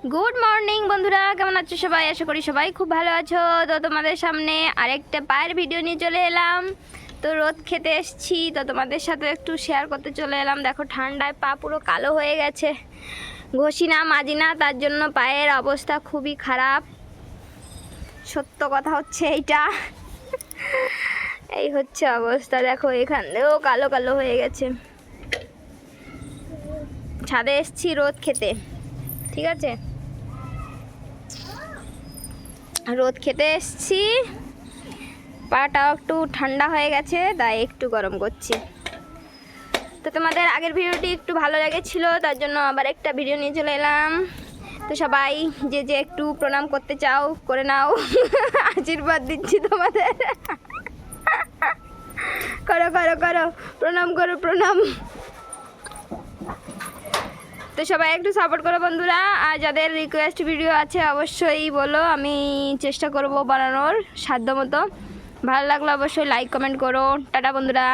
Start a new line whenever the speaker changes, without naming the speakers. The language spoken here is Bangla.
গুড মর্নিং বন্ধুরা, কেমন আছো সবাই? আশা করি সবাই খুব ভালো আছো। তো তোমাদের সামনে আরেকটা পায়ের ভিডিও নিয়ে চলে এলাম। তো রোদ খেতে এসেছি, তো তোমাদের সাথে একটু শেয়ার করতে চলে এলাম। দেখো ঠান্ডায় পা পুরো কালো হয়ে গেছে, ঘষি না মাজি না, তার জন্য পায়ের অবস্থা খুবই খারাপ। সত্য কথা হচ্ছে এইটা। এই হচ্ছে অবস্থা, দেখো এখান থেকেও কালো কালো হয়ে গেছে। ছাদে এসেছি রোদ খেতে, ঠিক আছে, রোদ খেতে এসছি। পাটাও একটু ঠান্ডা হয়ে গেছে, তাই একটু গরম করছি। তো তোমাদের আগের ভিডিওটি একটু ভালো লেগেছিল, তার জন্য আবার একটা ভিডিও নিয়ে চলে এলাম। তো সবাই যে যে একটু প্রণাম করতে চাও করে নাও। আশীর্বাদ দিচ্ছি তোমাদের। করো করো করো, প্রণাম করো, প্রণাম। তো সবাই একটু সাপোর্ট করো বন্ধুরা, আর যাদের রিকোয়েস্ট ভিডিও আছে অবশ্যই বলো, আমি চেষ্টা করব বানানোর সাধ্য মতো। ভালো লাগলে অবশ্যই লাইক কমেন্ট করো। টাটা বন্ধুরা।